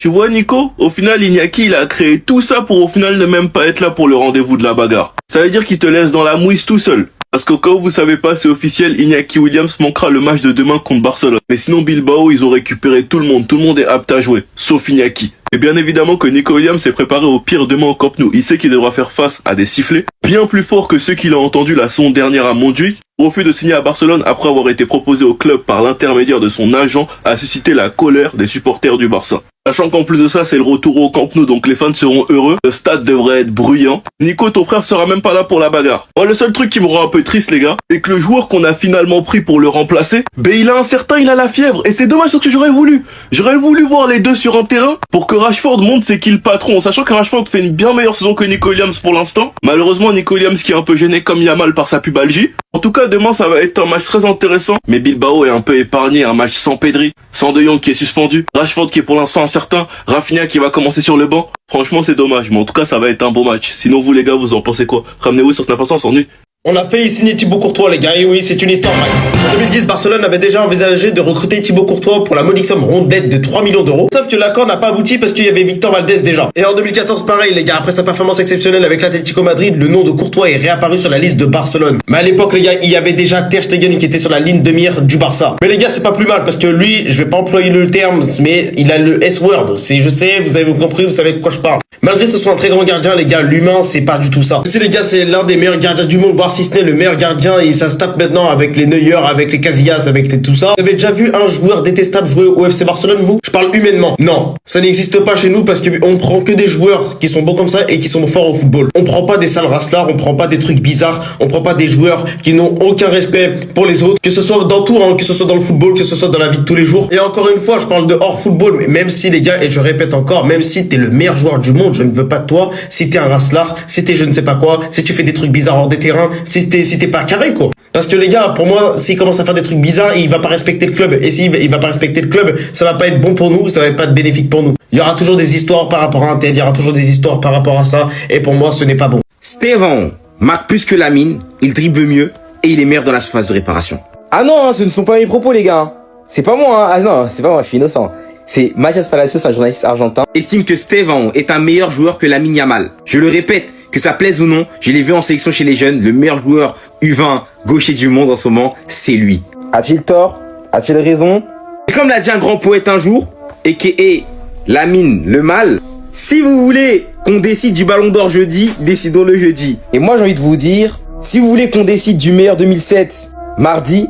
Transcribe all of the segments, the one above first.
Tu vois Nico, au final Iñaki il a créé tout ça pour au final ne même pas être là pour le rendez-vous de la bagarre. Ça veut dire qu'il te laisse dans la mouise tout seul. Parce qu'au cas où vous savez pas, c'est officiel, Iñaki Williams manquera le match de demain contre Barcelone. Mais sinon Bilbao, ils ont récupéré tout le monde est apte à jouer, sauf Iñaki. Et bien évidemment que Nico Williams s'est préparé au pire demain au Camp Nou. Il sait qu'il devra faire face à des sifflets bien plus forts que ceux qu'il a entendus la saison dernière à Montjuïc. Refus de signer à Barcelone après avoir été proposé au club par l'intermédiaire de son agent a suscité la colère des supporters du Barça. Sachant qu'en plus de ça, c'est le retour au Camp Nou, donc les fans seront heureux. Le stade devrait être bruyant. Nico, ton frère sera même pas là pour la bagarre. Moi, le seul truc qui me rend un peu triste, les gars, c'est que le joueur qu'on a finalement pris pour le remplacer, il a un certain, il a la fièvre. Et c'est dommage, parce que j'aurais voulu voir les deux sur un terrain pour que Rashford montre c'est qui le patron. Sachant que Rashford fait une bien meilleure saison que Nico Williams pour l'instant. Malheureusement, Nico Williams qui est un peu gêné comme Yamal par sa pubalgie. En tout cas, demain, ça va être un match très intéressant. Mais Bilbao est un peu épargné, un match sans Pedri, sans De Jong qui est suspendu, Rashford qui est pour l'instant incertain, Rafinha qui va commencer sur le banc. Franchement, c'est dommage, mais en tout cas, ça va être un beau match. Sinon, vous les gars, vous en pensez quoi? Ramenez-vous sur Snap, on s'ennuie. On a failli signer Thibaut Courtois, les gars, et oui, c'est une histoire vraie. En 2010, Barcelone avait déjà envisagé de recruter Thibaut Courtois pour la modique somme rondette de 3 millions d'euros. Sauf que l'accord n'a pas abouti parce qu'il y avait Victor Valdés déjà. Et en 2014, pareil, les gars, après sa performance exceptionnelle avec l'Atlético Madrid, le nom de Courtois est réapparu sur la liste de Barcelone. Mais à l'époque, les gars, il y avait déjà Ter Stegen qui était sur la ligne de mire du Barça. Mais les gars, c'est pas plus mal parce que lui, je vais pas employer le terme, mais il a le S-word. Je sais, vous avez compris, vous savez de quoi je parle. Malgré que ce soit un très grand gardien, les gars, l'humain, c'est pas du tout ça. Si les gars, c'est l'un des meilleurs gardiens du monde, voire si ce n'est le meilleur gardien, et ça se tape maintenant avec les Neuer, avec les Casillas, avec tout ça. Vous avez déjà vu un joueur détestable jouer au FC Barcelone, vous? Je parle humainement. Non. Ça n'existe pas chez nous parce qu'on prend que des joueurs qui sont bons comme ça et qui sont forts au football. On prend pas des sales raslards, on prend pas des trucs bizarres, on prend pas des joueurs qui n'ont aucun respect pour les autres, que ce soit dans tout, hein, que ce soit dans le football, que ce soit dans la vie de tous les jours. Et encore une fois, je parle de hors football, mais même si les gars, et je répète encore, même si t'es le meilleur joueur du monde, je ne veux pas de toi, si t'es un raslard, si t'es je ne sais pas quoi, si tu fais des trucs bizarres hors des terrains, si t'es pas carré, quoi. Parce que les gars, pour moi, s'il commence à faire des trucs bizarres, il va pas respecter le club. Et s'il va pas respecter le club, ça va pas être bon pour nous, ça va pas être bénéfique pour nous. Il y aura toujours des histoires par rapport à un tel, il y aura toujours des histoires par rapport à ça. Et pour moi, ce n'est pas bon. Stéphane marque plus que Lamine, il dribble mieux et il est meilleur dans la surface de réparation. Ah non, ce ne sont pas mes propos, les gars. C'est pas moi, hein. Ah non, c'est pas moi, je suis innocent. C'est Mathias Palacios, un journaliste argentin, estime que Stéphane est un meilleur joueur que Lamine Yamal. Je le répète, que ça plaise ou non, je l'ai vu en sélection chez les jeunes, le meilleur joueur U20 gaucher du monde en ce moment, c'est lui. A-t-il tort? A-t-il raison? Et comme l'a dit un grand poète un jour, a.k.a. Lamine le mal, si vous voulez qu'on décide du Ballon d'Or jeudi, décidons-le jeudi. Et moi j'ai envie de vous dire, si vous voulez qu'on décide du meilleur 2007 mardi,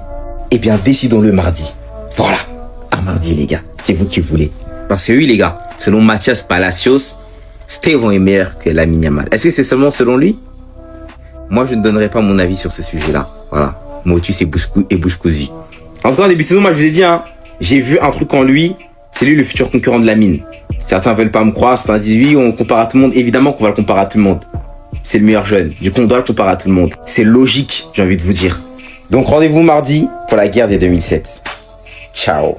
eh bien décidons-le mardi. Voilà, à mardi les gars, c'est vous qui voulez. Parce que oui les gars, selon Mathias Palacios, Stéphane est meilleur que Lamine Yamal. Est-ce que c'est seulement selon lui? Moi, je ne donnerai pas mon avis sur ce sujet-là. Voilà. Motus et bouche cousue. En tout cas, en début de saison, moi, je vous ai dit, hein, j'ai vu un truc en lui. C'est lui le futur concurrent de Lamine. Certains veulent pas me croire. Certains disent oui, on compare à tout le monde. Évidemment qu'on va le comparer à tout le monde. C'est le meilleur jeune. Du coup, on doit le comparer à tout le monde. C'est logique, j'ai envie de vous dire. Donc, rendez-vous mardi pour la guerre des 2007. Ciao.